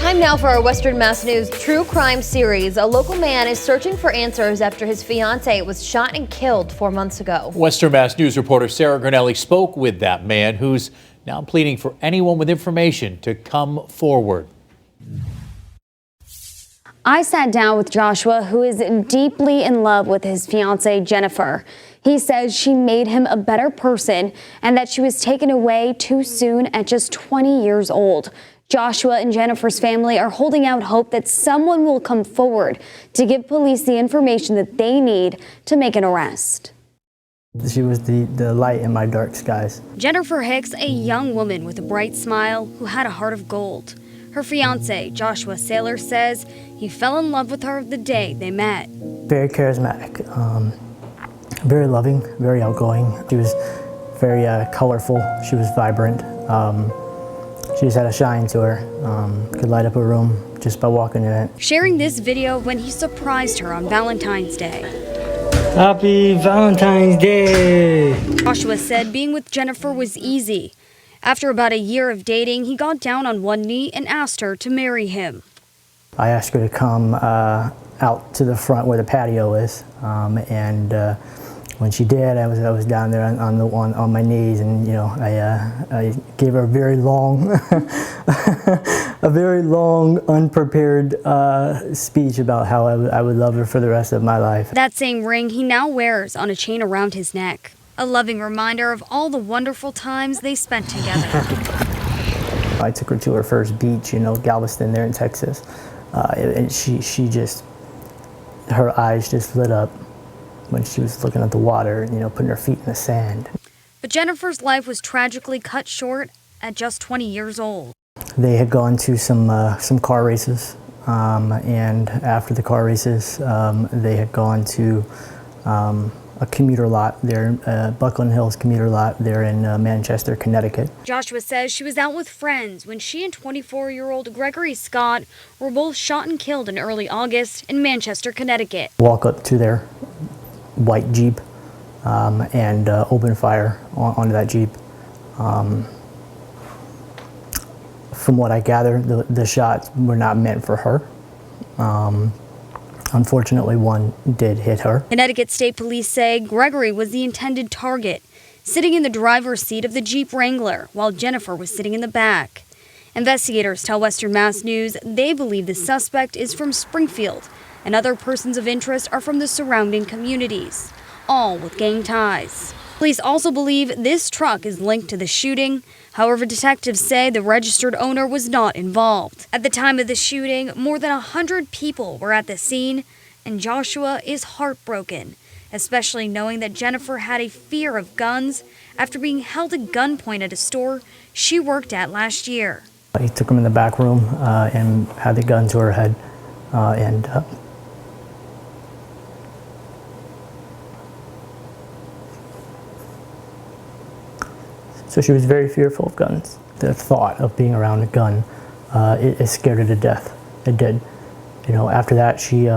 Time now for our Western Mass News true crime series. A local man is searching for answers after his fiancé was shot and killed 4 months ago. Western Mass News reporter Sarah Granelli spoke with that man, who's now pleading for anyone with information to come forward. I sat down with Joshua, who is deeply in love with his fiancée, Jennifer. He says she made him a better person and that she was taken away too soon at just 20 years old. Joshua and Jennifer's family are holding out hope that someone will come forward to give police the information that they need to make an arrest. She was the light in my dark skies. Jennifer Hicks, a young woman with a bright smile who had a heart of gold. Her fiancé, Joshua Saylor, says he fell in love with her the day they met. Very charismatic, very loving, very outgoing. She was very colorful. She was vibrant. She just had a shine to her. Could light up a room just by walking in it. Sharing this video when he surprised her on Valentine's Day. Happy Valentine's Day! Joshua said being with Jennifer was easy. After about a year of dating, he got down on one knee and asked her to marry him. I asked her to come out to the front where the patio is, and when she did, I was down there on my knees, and I gave her a very long, unprepared speech about how I would love her for the rest of my life. That same ring he now wears on a chain around his neck, a loving reminder of all the wonderful times they spent together. I took her to her first beach, Galveston there in Texas, and she just, her eyes just lit up when she was looking at the water, putting her feet in the sand. But Jennifer's life was tragically cut short at just 20 years old. They had gone to some car races, and after the car races, they had gone to a commuter lot there, Buckland Hills commuter lot there in Manchester, Connecticut. Joshua says she was out with friends when she and 24-year-old Gregory Scott were both shot and killed in early August in Manchester, Connecticut. Walk up to their white Jeep and open fire onto that Jeep. From what I gather, the shots were not meant for her. Unfortunately, one did hit her. Connecticut State Police say Gregory was the intended target, sitting in the driver's seat of the Jeep Wrangler while Jennifer was sitting in the back. Investigators tell Western Mass News they believe the suspect is from Springfield and other persons of interest are from the surrounding communities, all with gang ties. Police also believe this truck is linked to the shooting. However, detectives say the registered owner was not involved. At the time of the shooting, more than 100 people were at the scene, and Joshua is heartbroken, especially knowing that Jennifer had a fear of guns after being held at gunpoint at a store she worked at last year. He took him in the back room and had the gun to her head, and so she was very fearful of guns. The thought of being around a gun, it scared her to death. It did. After that, she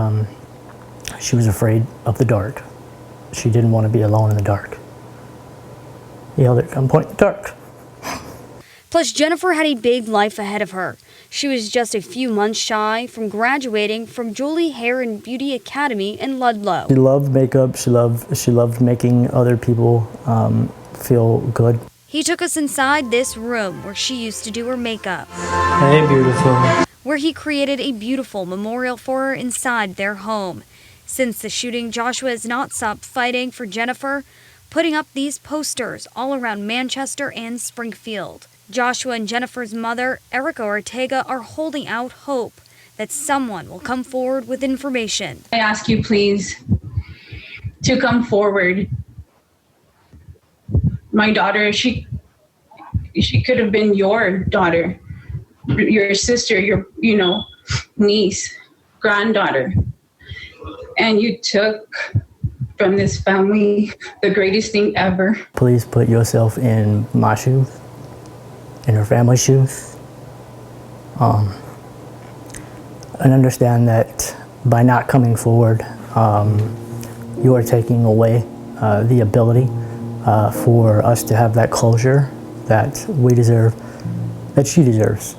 was afraid of the dark. She didn't want to be alone in the dark. He held her at gunpoint in the dark. Plus, Jennifer had a big life ahead of her. She was just a few months shy from graduating from Julie Hair and Beauty Academy in Ludlow. She loved makeup. She loved making other people feel good. He took us inside this room where she used to do her makeup. Hey, beautiful. Where he created a beautiful memorial for her inside their home. Since the shooting, Joshua has not stopped fighting for Jennifer, putting up these posters all around Manchester and Springfield. Joshua and Jennifer's mother, Erica Ortega, are holding out hope that someone will come forward with information. I ask you, please, to come forward. My daughter, she could have been your daughter, your sister, your, niece, granddaughter. And you took from this family the greatest thing ever. Please put yourself in my shoes, in her family's shoes, and understand that by not coming forward, you are taking away the ability for us to have that closure that we deserve, that she deserves.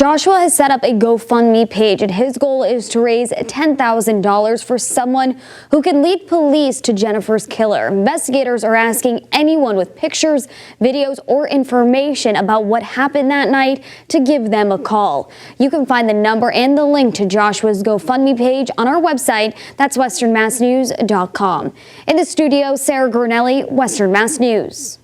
Joshua has set up a GoFundMe page, and his goal is to raise $10,000 for someone who can lead police to Jennifer's killer. Investigators are asking anyone with pictures, videos, or information about what happened that night to give them a call. You can find the number and the link to Joshua's GoFundMe page on our website. That's westernmassnews.com. In the studio, Sarah Gurnelli, Western Mass News.